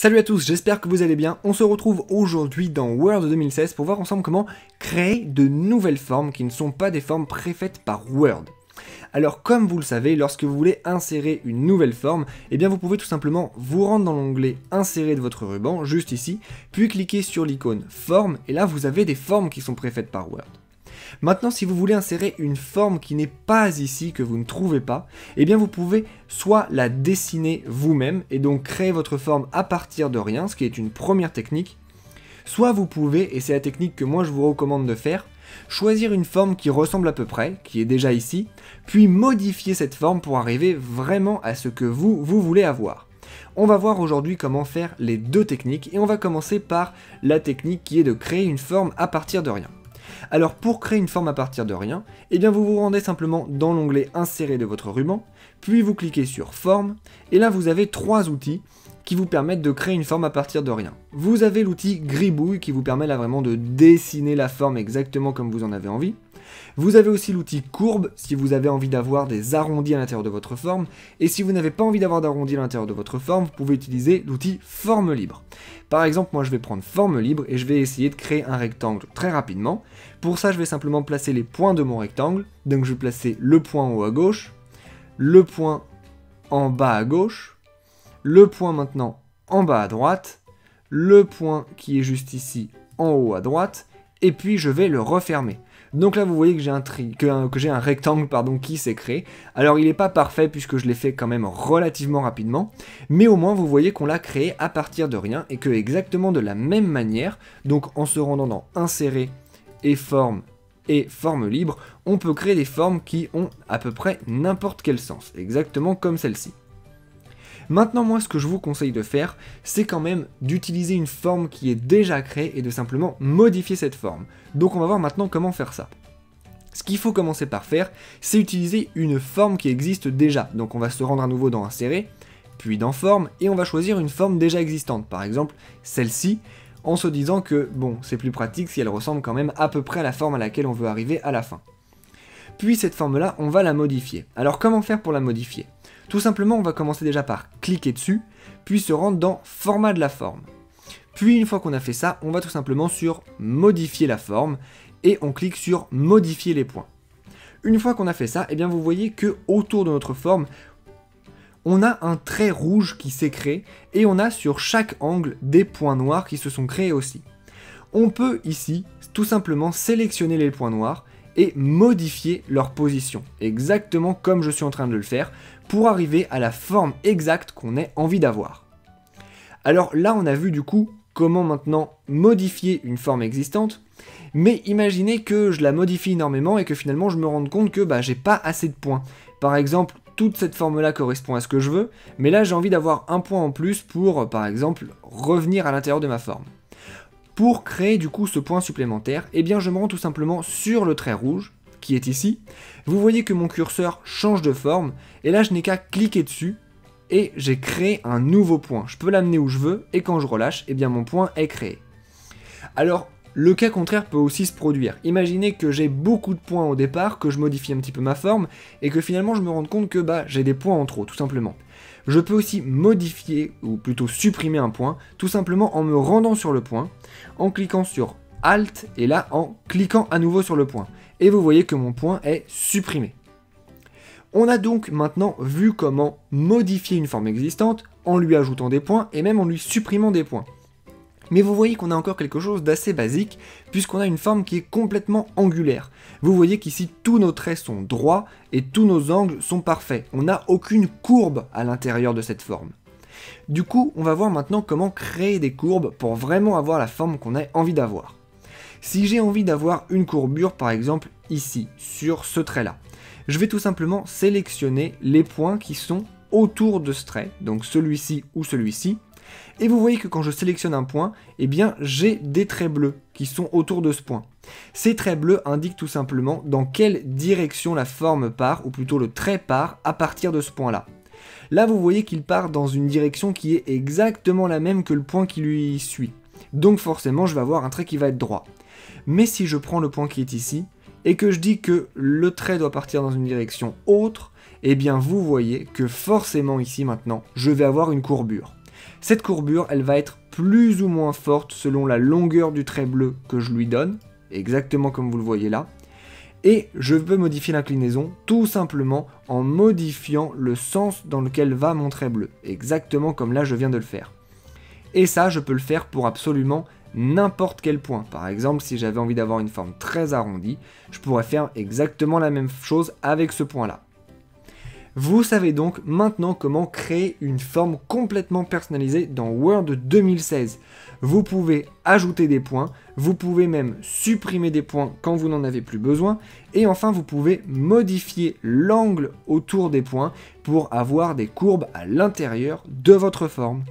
Salut à tous, j'espère que vous allez bien. On se retrouve aujourd'hui dans Word 2016 pour voir ensemble comment créer de nouvelles formes qui ne sont pas des formes préfaites par Word. Alors comme vous le savez, lorsque vous voulez insérer une nouvelle forme, eh bien vous pouvez tout simplement vous rendre dans l'onglet Insérer de votre ruban, juste ici, puis cliquer sur l'icône Forme, et là vous avez des formes qui sont préfaites par Word. Maintenant, si vous voulez insérer une forme qui n'est pas ici, que vous ne trouvez pas, eh bien vous pouvez soit la dessiner vous-même, et donc créer votre forme à partir de rien, ce qui est une première technique, soit vous pouvez, et c'est la technique que moi je vous recommande de faire, choisir une forme qui ressemble à peu près, qui est déjà ici, puis modifier cette forme pour arriver vraiment à ce que vous voulez avoir. On va voir aujourd'hui comment faire les deux techniques, et on va commencer par la technique qui est de créer une forme à partir de rien. Alors pour créer une forme à partir de rien, eh bien vous vous rendez simplement dans l'onglet Insérer de votre ruban, puis vous cliquez sur Forme, et là vous avez trois outils qui vous permettent de créer une forme à partir de rien. Vous avez l'outil Gribouille qui vous permet là vraiment de dessiner la forme exactement comme vous en avez envie. Vous avez aussi l'outil Courbe si vous avez envie d'avoir des arrondis à l'intérieur de votre forme, et si vous n'avez pas envie d'avoir d'arrondis à l'intérieur de votre forme, vous pouvez utiliser l'outil Forme Libre. Par exemple, moi je vais prendre Forme Libre et je vais essayer de créer un rectangle très rapidement. Pour ça, je vais simplement placer les points de mon rectangle, donc je vais placer le point en haut à gauche, le point en bas à gauche, le point maintenant en bas à droite, le point qui est juste ici en haut à droite, et puis je vais le refermer. Donc là vous voyez que j'ai un rectangle qui s'est créé. Alors il n'est pas parfait puisque je l'ai fait quand même relativement rapidement, mais au moins vous voyez qu'on l'a créé à partir de rien et que exactement de la même manière, donc en se rendant dans Insérer et Forme Libre, on peut créer des formes qui ont à peu près n'importe quel sens, exactement comme celle-ci. Maintenant, moi, ce que je vous conseille de faire, c'est quand même d'utiliser une forme qui est déjà créée et de simplement modifier cette forme. Donc on va voir maintenant comment faire ça. Ce qu'il faut commencer par faire, c'est utiliser une forme qui existe déjà. Donc on va se rendre à nouveau dans Insérer, puis dans Forme, et on va choisir une forme déjà existante. Par exemple, celle-ci, en se disant que, bon, c'est plus pratique si elle ressemble quand même à peu près à la forme à laquelle on veut arriver à la fin. Puis cette forme-là, on va la modifier. Alors comment faire pour la modifier ? Tout simplement, on va commencer déjà par cliquer dessus, puis se rendre dans Format de la forme. Puis une fois qu'on a fait ça, on va tout simplement sur Modifier la forme, et on clique sur Modifier les points. Une fois qu'on a fait ça, eh bien vous voyez que autour de notre forme, on a un trait rouge qui s'est créé, et on a sur chaque angle des points noirs qui se sont créés aussi. On peut ici, tout simplement sélectionner les points noirs, et modifier leur position, exactement comme je suis en train de le faire, pour arriver à la forme exacte qu'on ait envie d'avoir. Alors là, on a vu du coup comment maintenant modifier une forme existante, mais imaginez que je la modifie énormément et que finalement je me rende compte que j'ai pas assez de points. Par exemple, toute cette forme-là correspond à ce que je veux, mais là j'ai envie d'avoir un point en plus pour, par exemple, revenir à l'intérieur de ma forme. Pour créer du coup ce point supplémentaire, eh bien je me rends tout simplement sur le trait rouge, qui est ici. Vous voyez que mon curseur change de forme, et là je n'ai qu'à cliquer dessus, et j'ai créé un nouveau point. Je peux l'amener où je veux, et quand je relâche, eh bien mon point est créé. Alors, le cas contraire peut aussi se produire. Imaginez que j'ai beaucoup de points au départ, que je modifie un petit peu ma forme, et que finalement je me rende compte que j'ai des points en trop, tout simplement. Je peux aussi modifier, ou plutôt supprimer un point, tout simplement en me rendant sur le point, en cliquant sur Alt, et là en cliquant à nouveau sur le point. Et vous voyez que mon point est supprimé. On a donc maintenant vu comment modifier une forme existante, en lui ajoutant des points, et même en lui supprimant des points. Mais vous voyez qu'on a encore quelque chose d'assez basique, puisqu'on a une forme qui est complètement angulaire. Vous voyez qu'ici, tous nos traits sont droits, et tous nos angles sont parfaits. On n'a aucune courbe à l'intérieur de cette forme. Du coup, on va voir maintenant comment créer des courbes pour vraiment avoir la forme qu'on a envie d'avoir. Si j'ai envie d'avoir une courbure, par exemple ici, sur ce trait-là, je vais tout simplement sélectionner les points qui sont autour de ce trait, donc celui-ci ou celui-ci, et vous voyez que quand je sélectionne un point, eh bien j'ai des traits bleus qui sont autour de ce point. Ces traits bleus indiquent tout simplement dans quelle direction la forme part, ou plutôt le trait part, à partir de ce point-là. Là vous voyez qu'il part dans une direction qui est exactement la même que le point qui lui suit. Donc forcément je vais avoir un trait qui va être droit. Mais si je prends le point qui est ici, et que je dis que le trait doit partir dans une direction autre, eh bien vous voyez que forcément ici maintenant, je vais avoir une courbure. Cette courbure, elle va être plus ou moins forte selon la longueur du trait bleu que je lui donne, exactement comme vous le voyez là. Et je peux modifier l'inclinaison tout simplement en modifiant le sens dans lequel va mon trait bleu, exactement comme là je viens de le faire. Et ça, je peux le faire pour absolument n'importe quel point. Par exemple, si j'avais envie d'avoir une forme très arrondie, je pourrais faire exactement la même chose avec ce point-là. Vous savez donc maintenant comment créer une forme complètement personnalisée dans Word 2016. Vous pouvez ajouter des points, vous pouvez même supprimer des points quand vous n'en avez plus besoin, et enfin vous pouvez modifier l'angle autour des points pour avoir des courbes à l'intérieur de votre forme.